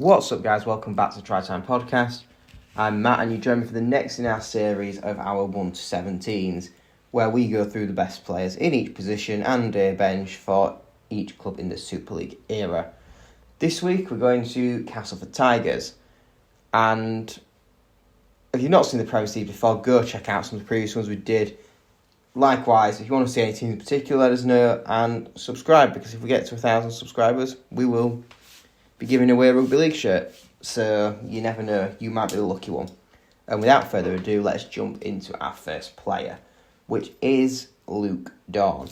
What's up, guys? Welcome back to the Try Time Podcast. I'm Matt, and you join me for the next in our series of our 1 to 17s, where we go through the best players in each position and a bench for each club in the Super League era. This week, we're going to Castleford Tigers, and if you've not seen the Premier League before, go check out some of the previous ones we did. Likewise, if you want to see any teams in particular, let us know and subscribe, because if we get to 1,000 subscribers, we will be giving away a rugby league shirt. So you never know, you might be the lucky one. And without further ado, let's jump into our first player, which is Luke Dawn.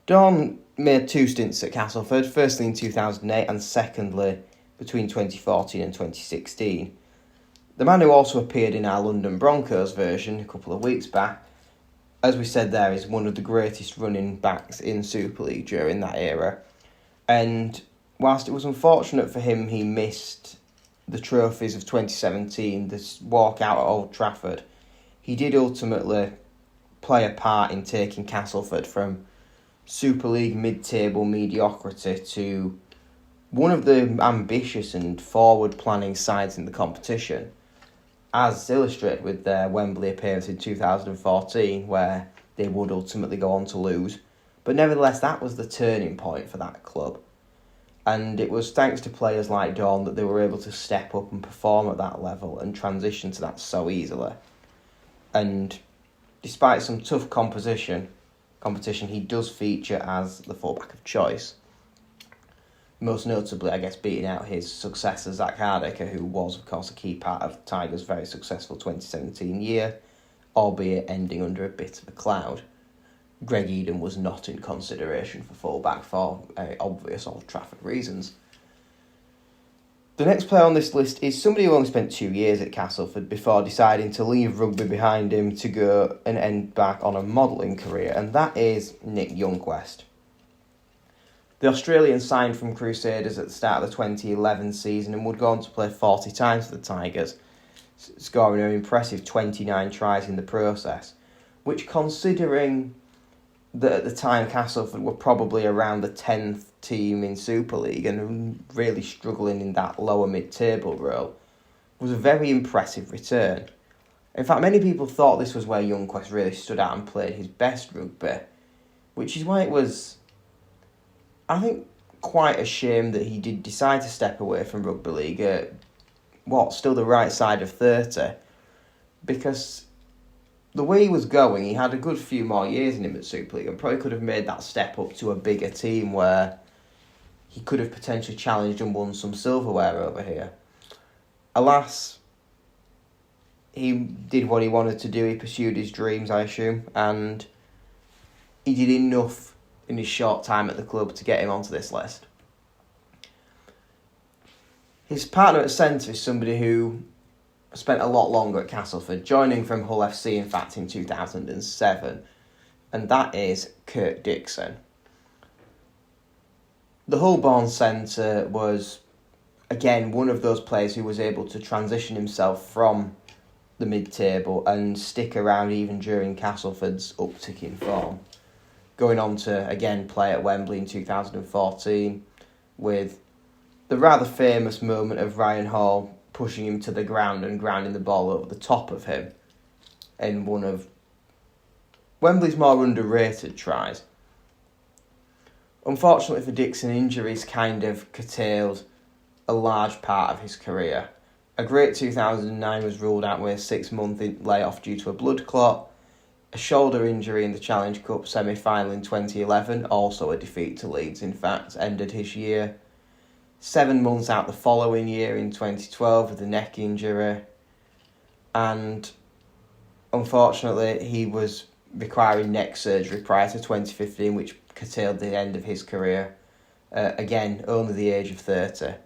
Dawn made 2 stints at Castleford, firstly in 2008 and secondly between 2014 and 2016. The man who also appeared in our London Broncos version a couple of weeks back, as we said there, is one of the greatest running backs in Super League during that era. And whilst it was unfortunate for him he missed the trophies of 2017, this walk out at Old Trafford, he did ultimately play a part in taking Castleford from Super League mid-table mediocrity to one of the ambitious and forward-planning sides in the competition, as illustrated with their Wembley appearance in 2014, where they would ultimately go on to lose. But nevertheless, that was the turning point for that club. And it was thanks to players like Dawn that they were able to step up and perform at that level and transition to that so easily. And despite some tough competition, he does feature as the fullback of choice. Most notably, I guess, beating out his successor, Zach Hardaker, who was, of course, a key part of Tigers' very successful 2017 year, albeit ending under a bit of a cloud. Greg Eden was not in consideration for fullback for obvious Old Trafford reasons. The next player on this list is somebody who only spent 2 years at Castleford before deciding to leave rugby behind him to go and end back on a modelling career, and that is Nick Youngquest. The Australian signed from Crusaders at the start of the 2011 season and would go on to play 40 times for the Tigers, scoring an impressive 29 tries in the process, which, considering that at the time Castleford were probably around the 10th team in Super League and really struggling in that lower mid-table role, was a very impressive return. In fact, many people thought this was where Youngquest really stood out and played his best rugby, which is why it was, I think, quite a shame that he did decide to step away from rugby league at, still the right side of 30, because the way he was going, he had a good few more years in him at Super League and probably could have made that step up to a bigger team where he could have potentially challenged and won some silverware over here. Alas, he did what he wanted to do. He pursued his dreams, I assume, and he did enough in his short time at the club to get him onto this list. His partner at centre is somebody who spent a lot longer at Castleford, joining from Hull FC, in fact, in 2007, and that is Kurt Dixon. The Hull-born centre was, again, one of those players who was able to transition himself from the mid-table and stick around even during Castleford's uptick in form, going on to, again, play at Wembley in 2014 with the rather famous moment of Ryan Hall pushing him to the ground and grounding the ball over the top of him in one of Wembley's more underrated tries. Unfortunately for Dixon, injuries kind of curtailed a large part of his career. A great 2009 was ruled out with a 6-month layoff due to a blood clot. A shoulder injury in the Challenge Cup semi-final in 2011, also a defeat to Leeds, in fact, ended his year. 7 months out the following year in 2012 with a neck injury, and unfortunately he was requiring neck surgery prior to 2015, which curtailed the end of his career, again only the age of 30.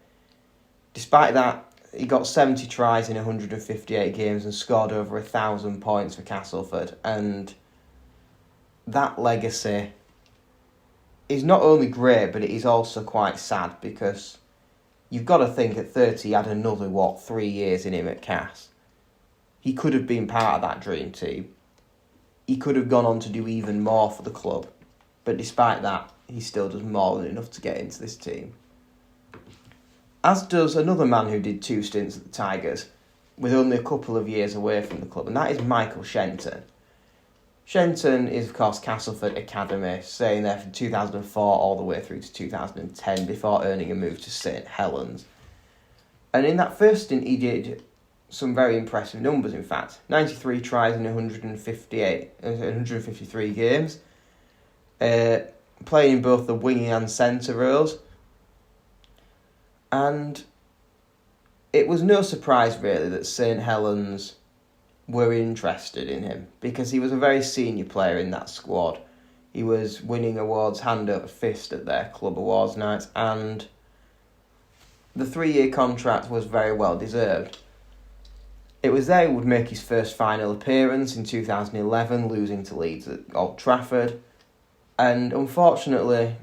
Despite that, he got 70 tries in 158 games and scored over 1,000 points for Castleford, and that legacy is not only great, but it is also quite sad, because you've got to think at 30 he had another, 3 years in him at Cass. He could have been part of that dream team. He could have gone on to do even more for the club. But despite that, he still does more than enough to get into this team. as does another man who did 2 stints at the Tigers, with only a couple of years away from the club, and that is Michael Shenton. Shenton is, of course, Castleford Academy, staying there from 2004 all the way through to 2010 before earning a move to St Helens. And in that first stint, he did some very impressive numbers, in fact. 93 tries in 153 games, playing in both the wing and centre roles. And it was no surprise, really, that St Helens were interested in him, because he was a very senior player in that squad. He was winning awards hand over fist at their club awards nights, and the 3-year contract was very well deserved. It was there he would make his first final appearance in 2011, losing to Leeds at Old Trafford, and unfortunately,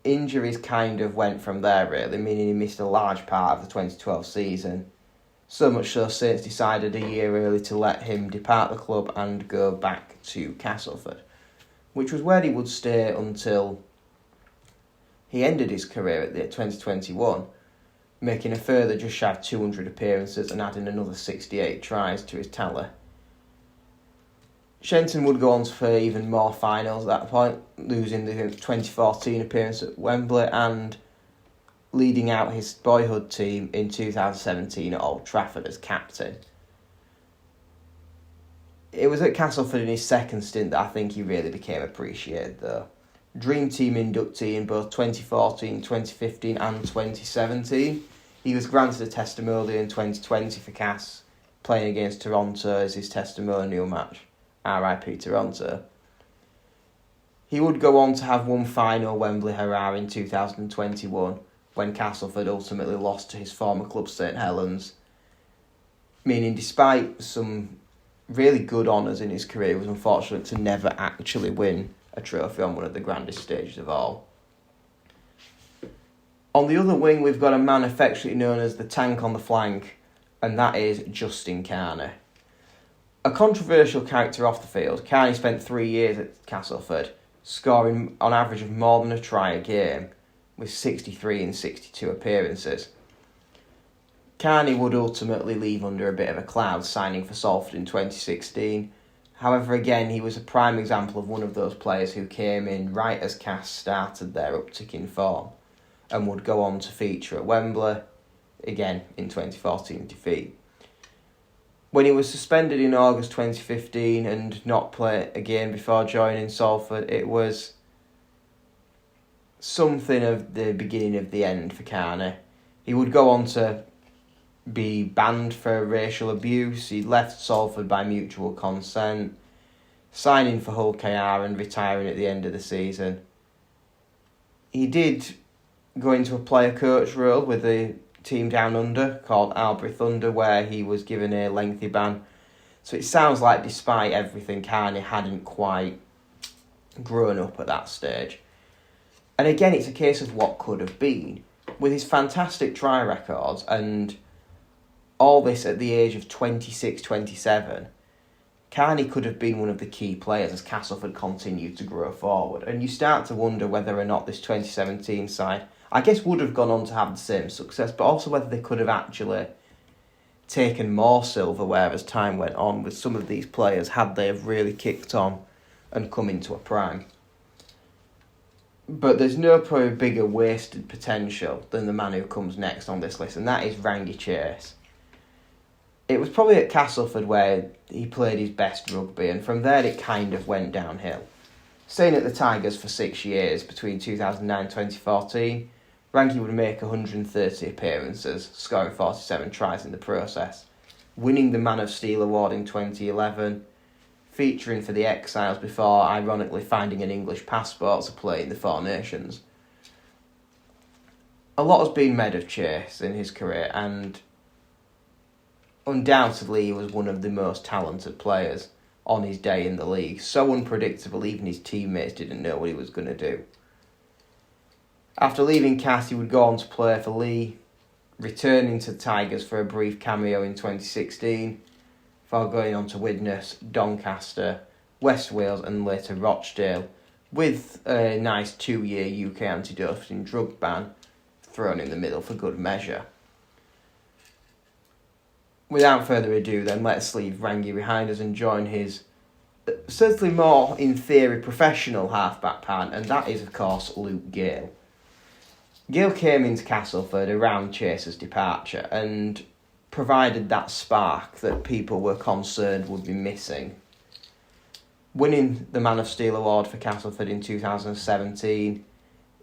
injuries kind of went from there, really, meaning he missed a large part of the 2012 season. So much so, Saints decided a year early to let him depart the club and go back to Castleford, which was where he would stay until he ended his career at the 2021, making a further just shy of 200 appearances and adding another 68 tries to his tally. Shenton would go on to play even more finals at that point, losing the 2014 appearance at Wembley and leading out his boyhood team in 2017 at Old Trafford as captain. It was at Castleford in his second stint that I think he really became appreciated, though. Dream Team inductee in both 2014, 2015 and 2017. He was granted a testimonial in 2020 for Cass, playing against Toronto as his testimonial match. RIP Toronto. He would go on to have one final Wembley hurrah in 2021, when Castleford ultimately lost to his former club St Helens, meaning despite some really good honours in his career, he was unfortunate to never actually win a trophy on one of the grandest stages of all. On the other wing, we've got a man affectionately known as the Tank on the flank, and that is Justin Carney. A controversial character off the field, Carney spent 3 years at Castleford, scoring on average of more than a try a game, with 63 in 62 appearances. Carney would ultimately leave under a bit of a cloud, signing for Salford in 2016. However, again, he was a prime example of one of those players who came in right as Cass started their uptick in form, and would go on to feature at Wembley, again in 2014 defeat. When he was suspended in August 2015 and not play again before joining Salford, it was something of the beginning of the end for Carney. He would go on to be banned for racial abuse. He left Salford by mutual consent, signing for Hull KR and retiring at the end of the season. He did go into a player coach role with the team down under called Albury Thunder, where he was given a lengthy ban. So it sounds like despite everything, Carney hadn't quite grown up at that stage. And again, it's a case of what could have been. With his fantastic try records and all this at the age of 26, 27, Carney could have been one of the key players as Castleford continued to grow forward. And you start to wonder whether or not this 2017 side, I guess, would have gone on to have the same success, but also whether they could have actually taken more silverware as time went on with some of these players, had they have really kicked on and come into a prime. But there's no probably bigger wasted potential than the man who comes next on this list, and that is Rangi Chase. It was probably at Castleford where he played his best rugby, and from there it kind of went downhill. Staying at the Tigers for 6 years, between 2009 and 2014, Rangi would make 130 appearances, scoring 47 tries in the process, winning the Man of Steel award in 2011, featuring for the Exiles before ironically finding an English passport to play in the Four Nations. A lot has been made of Chase in his career, and undoubtedly he was one of the most talented players on his day in the league. So unpredictable, even his teammates didn't know what he was going to do. After leaving Cass, he would go on to play for Leigh, returning to the Tigers for a brief cameo in 2016, before going on to Widnes, Doncaster, West Wales and later Rochdale, with a nice 2-year UK anti-doping drug ban thrown in the middle for good measure. Without further ado then, let's leave Rangi behind us and join his certainly more, in theory, professional half-back partner, and that is, of course, Luke Gale. Gale came into Castleford around Chaser's departure and provided that spark that people were concerned would be missing. Winning the Man of Steel award for Castleford in 2017,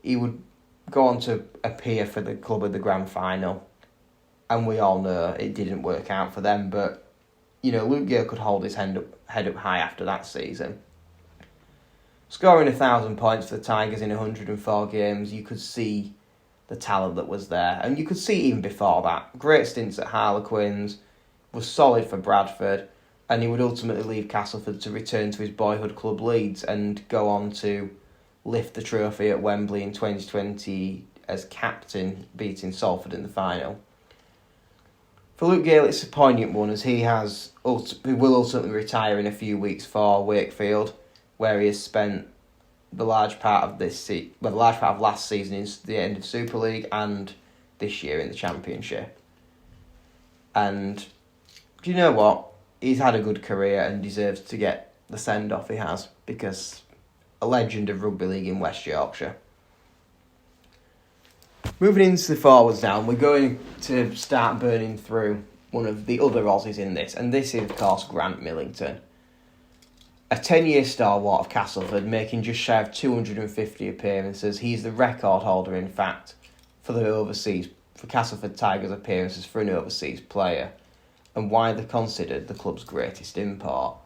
he would go on to appear for the club at the grand final. And we all know it didn't work out for them, but, Luke Gale could hold his head up high after that season. Scoring 1,000 points for the Tigers in 104 games, you could see the talent that was there. And you could see even before that. Great stints at Harlequins, was solid for Bradford, and he would ultimately leave Castleford to return to his boyhood club Leeds and go on to lift the trophy at Wembley in 2020 as captain, beating Salford in the final. For Luke Gale, it's a poignant one, as he will ultimately retire in a few weeks for Wakefield, where he has spent the large part of last season in the end of Super League and this year in the Championship. And do you know what? He's had a good career and deserves to get the send-off he has, because a legend of rugby league in West Yorkshire. Moving into the forwards now, we're going to start burning through one of the other Aussies in this, and this is, of course, Grant Millington. A 10-year stalwart of Castleford, making just shy of 250 appearances. He's the record holder, in fact, for Castleford Tigers appearances for an overseas player, and widely considered the club's greatest import.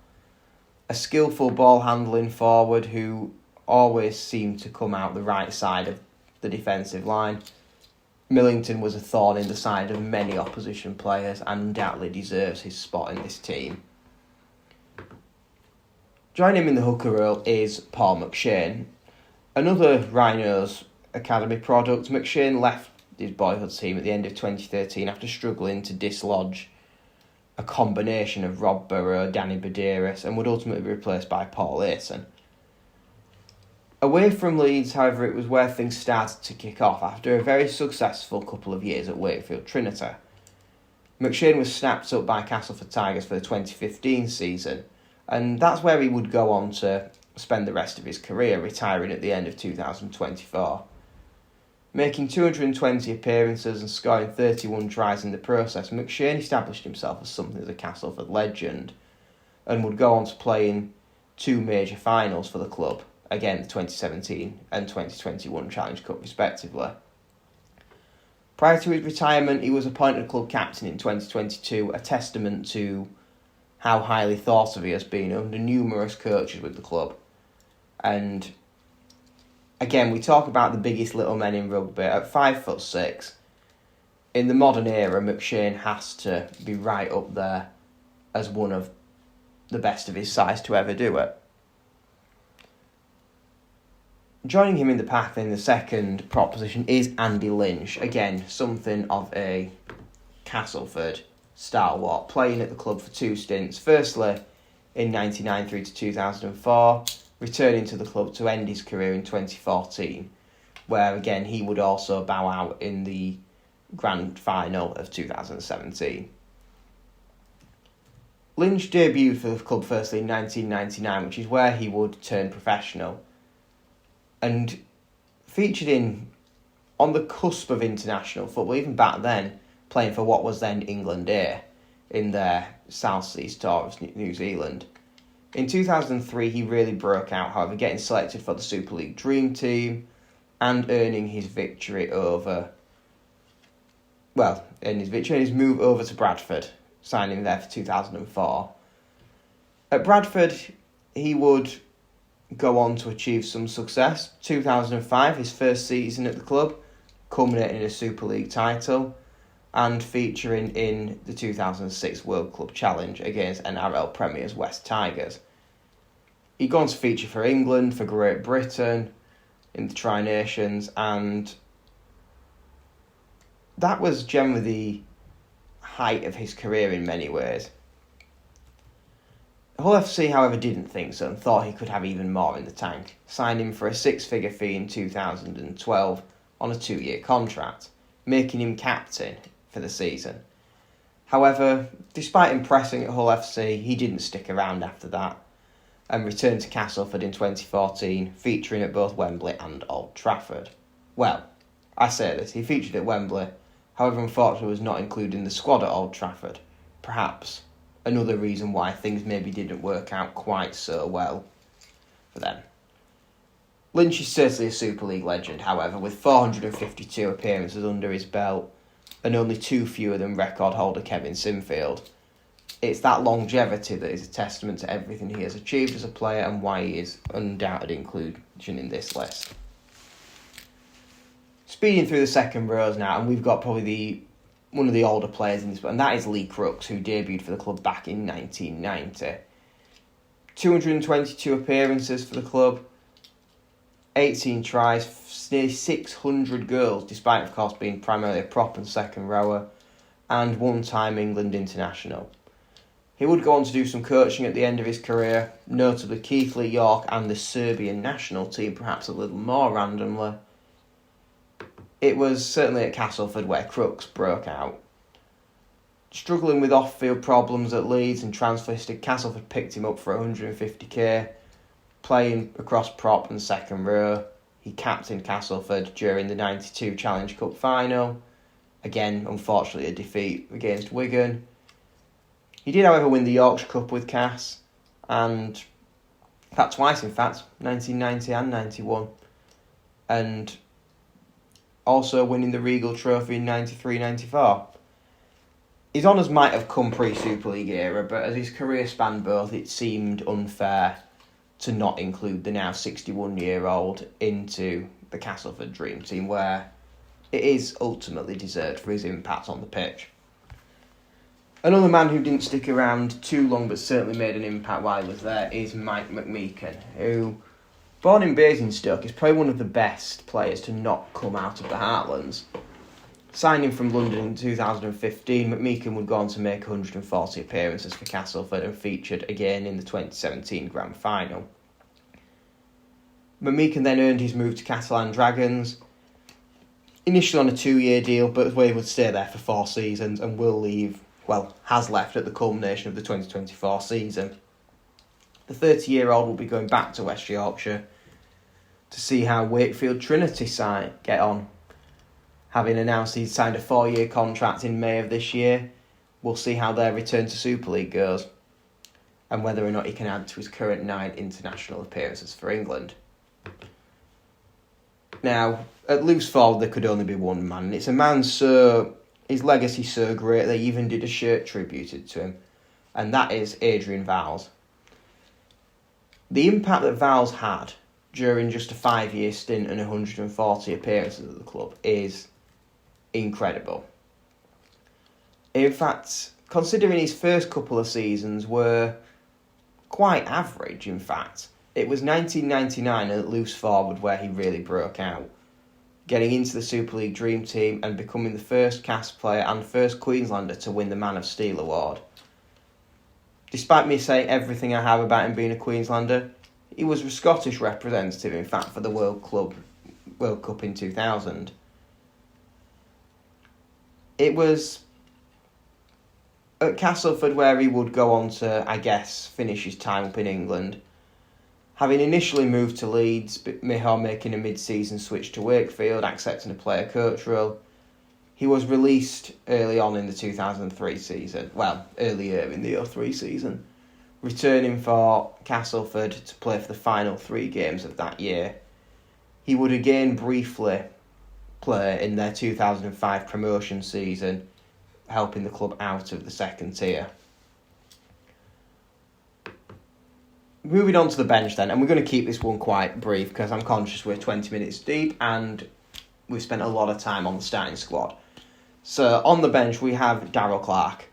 A skillful ball-handling forward who always seemed to come out the right side of the defensive line. Millington was a thorn in the side of many opposition players and undoubtedly deserves his spot in this team. Joining him in the hooker role is Paul McShane. Another Rhinos Academy product, McShane left his boyhood team at the end of 2013 after struggling to dislodge a combination of Rob Burrow, Danny Badeiras, and would ultimately be replaced by Paul Ayson. Away from Leeds, however, it was where things started to kick off after a very successful couple of years at Wakefield Trinity. McShane was snapped up by Castleford Tigers for the 2015 season, and that's where he would go on to spend the rest of his career, retiring at the end of 2024. Making 220 appearances and scoring 31 tries in the process, McShane established himself as something of a Castleford legend and would go on to play in two major finals for the club, again the 2017 and 2021 Challenge Cup respectively. Prior to his retirement, he was appointed club captain in 2022, a testament to how highly thought of he has been under numerous coaches with the club. And again, we talk about the biggest little men in rugby. At 5'6", in the modern era, McShane has to be right up there as one of the best of his size to ever do it. Joining him in the pack in the second prop position is Andy Lynch. Again, something of a Castleford stalwart, playing at the club for two stints. Firstly, in 1999 through to 2004, returning to the club to end his career in 2014, where again he would also bow out in the grand final of 2017. Lynch debuted for the club firstly in 1999, which is where he would turn professional, and featured on the cusp of international football, even back then, playing for what was then England A in their South Seas tour of New Zealand. In 2003, he really broke out, however, getting selected for the Super League Dream Team and earning his move over to Bradford, signing there for 2004. At Bradford, he would go on to achieve some success. 2005, his first season at the club, culminating in a Super League title and featuring in the 2006 World Club Challenge against NRL Premiers West Tigers. He'd gone to feature for England, for Great Britain, in the Tri-Nations, and that was generally the height of his career in many ways. Hull FC, however, didn't think so and thought he could have even more in the tank, signed him for a six-figure fee in 2012 on a 2-year contract, making him captain for the season. However, despite impressing at Hull FC, he didn't stick around after that and returned to Castleford in 2014, featuring at both Wembley and Old Trafford. Well, I say this, he featured at Wembley, however unfortunately was not included in the squad at Old Trafford. Perhaps another reason why things maybe didn't work out quite so well for them. Lynch is certainly a Super League legend, however, with 452 appearances under his belt and only 2 fewer than record holder Kevin Sinfield. It's that longevity that is a testament to everything he has achieved as a player and why he is undoubted inclusion in this list. Speeding through the second rows now, and we've got probably one of the older players in this, and that is Lee Crooks, who debuted for the club back in 1990. 222 appearances for the club, 18 tries, nearly 600 goals, despite of course being primarily a prop and second rower, and one-time England international. He would go on to do some coaching at the end of his career, notably Keighley, York and the Serbian national team, perhaps a little more randomly. It was certainly at Castleford where Crooks broke out. Struggling with off-field problems at Leeds and transferred, Castleford picked him up for 150k, playing across prop and second row. He captained Castleford during the 92 Challenge Cup final. Again, unfortunately, a defeat against Wigan. He did, however, win the Yorkshire Cup with Cass, and that twice, in fact, 1990 and 91. And also winning the Regal Trophy in 93-94. His honours might have come pre-Super League era, but as his career spanned both, it seemed unfair to not include the now 61-year-old into the Castleford Dream Team, where it is ultimately deserved for his impact on the pitch. Another man who didn't stick around too long but certainly made an impact while he was there is Mike McMeekan, who, born in Basingstoke, is probably one of the best players to not come out of the Heartlands. Signing from London in 2015, McMeekan would go on to make 140 appearances for Castleford and featured again in the 2017 Grand Final. McMeekan then earned his move to Catalan Dragons, initially on a 2-year deal, but where he would stay there for 4 seasons and has left at the culmination of the 2024 season. The 30-year-old will be going back to West Yorkshire to see how Wakefield Trinity get on. Having announced he'd signed a 4-year contract in May of this year, we'll see how their return to Super League goes and whether or not he can add to his current 9 international appearances for England. Now, at loose forward there could only be one man, and it's a man his legacy so great they even did a shirt tributed to him, and that is Adrian Vowles. The impact that Vowles had during just a 5-year stint and 140 appearances at the club is incredible. In fact, considering his first couple of seasons were quite average, in fact, it was 1999 at loose forward where he really broke out, getting into the Super League Dream Team and becoming the first Cas player and first Queenslander to win the Man of Steel award. Despite me saying everything I have about him being a Queenslander, he was a Scottish representative, in fact, for the World Cup in 2000. It was at Castleford where he would go on to, finish his time up in England. Having initially moved to Leeds, before making a mid-season switch to Wakefield, accepting a player-coach role, he was released early on in the 2003 season. Well, earlier in the 2003 season, returning for Castleford to play for the final 3 games of that year. He would again briefly play in their 2005 promotion season, helping the club out of the second tier. Moving on to the bench then, and we're going to keep this one quite brief because I'm conscious we're 20 minutes deep and we've spent a lot of time on the starting squad. So on the bench we have Darrell Clarke.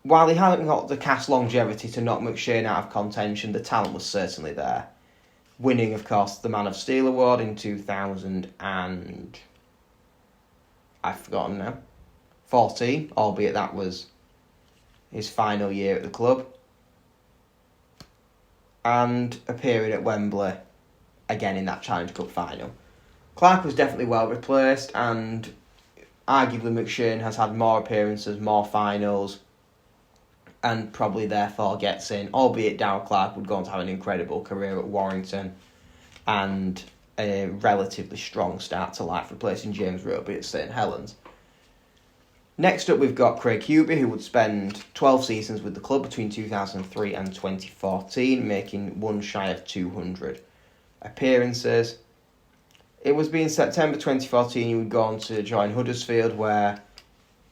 While he hadn't got the cast longevity to knock McShane out of contention, the talent was certainly there. Winning, of course, the Man of Steel award in 2000 and... I've forgotten now. 14, albeit that was his final year at the club. And appearing at Wembley again in that Challenge Cup final. Clark was definitely well replaced, and arguably McShane has had more appearances, more finals, and probably therefore gets in, albeit Darrell Clark would go on to have an incredible career at Warrington and a relatively strong start to life, replacing James Roby at St Helens. Next up, we've got Craig Hubie, who would spend 12 seasons with the club between 2003 and 2014, making one shy of 200 appearances. It was in September 2014 he would go on to join Huddersfield, where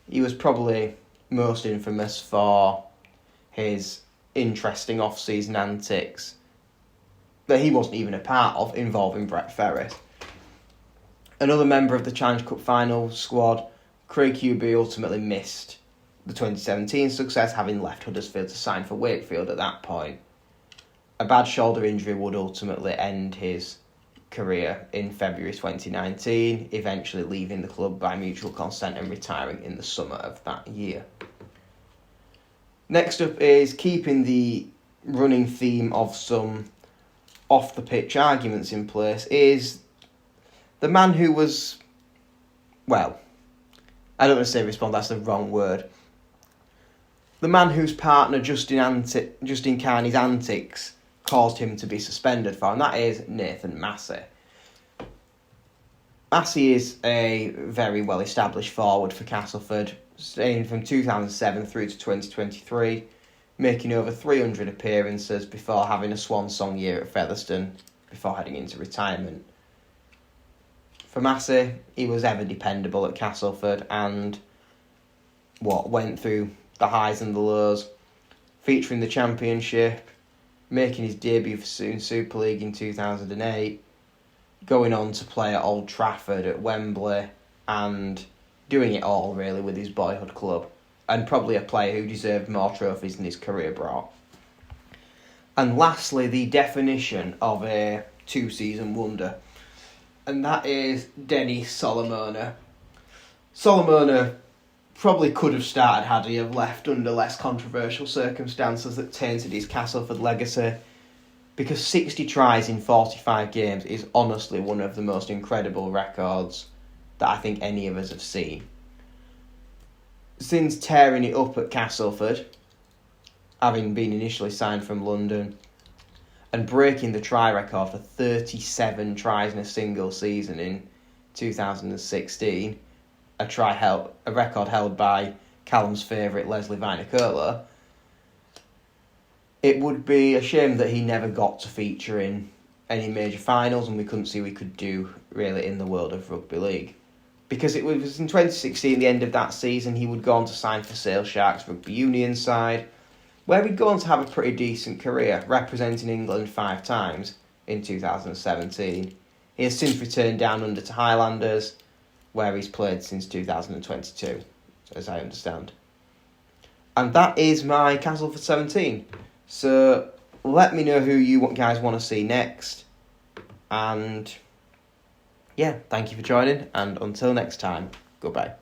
he was probably most infamous for his interesting off-season antics that he wasn't even a part of, involving Brett Ferris. Another member of the Challenge Cup final squad, Craig Hubie ultimately missed the 2017 success, having left Huddersfield to sign for Wakefield at that point. A bad shoulder injury would ultimately end his career in February 2019, eventually leaving the club by mutual consent and retiring in the summer of that year. Next up is, keeping the running theme of some off-the-pitch arguments in place, is the man who was, well, I don't want to say respond, that's the wrong word. The man whose partner Justin Carney's antics caused him to be suspended for, and that is Nathan Massey. Massey is a very well-established forward for Castleford, staying from 2007 through to 2023, making over 300 appearances before having a swan-song year at Featherstone before heading into retirement. For Massey, he was ever dependable at Castleford and went through the highs and the lows, featuring the Championship, making his debut for Super League in 2008, going on to play at Old Trafford, at Wembley, and doing it all really with his boyhood club, and probably a player who deserved more trophies than his career brought. And lastly, the definition of a two-season wonder, and that is Denis Solomona. Solomona probably could have started had he have left under less controversial circumstances that tainted his Castleford legacy, because 60 tries in 45 games is honestly one of the most incredible records that I think any of us have seen. Since tearing it up at Castleford, having been initially signed from London, and breaking the try record for 37 tries in a single season in 2016, a record held by Callum's favourite Leslie Vinocola, it would be a shame that he never got to feature in any major finals, and we couldn't see what he could do really in the world of rugby league. Because it was in 2016, the end of that season, he would go on to sign for Sale Sharks rugby union side, where he'd go on to have a pretty decent career, representing England 5 times in 2017. He has since returned down under to Highlanders, where he's played since 2022, as I understand. And that is my Castleford 17. So let me know who you guys want to see next. And yeah, thank you for joining, and until next time, goodbye.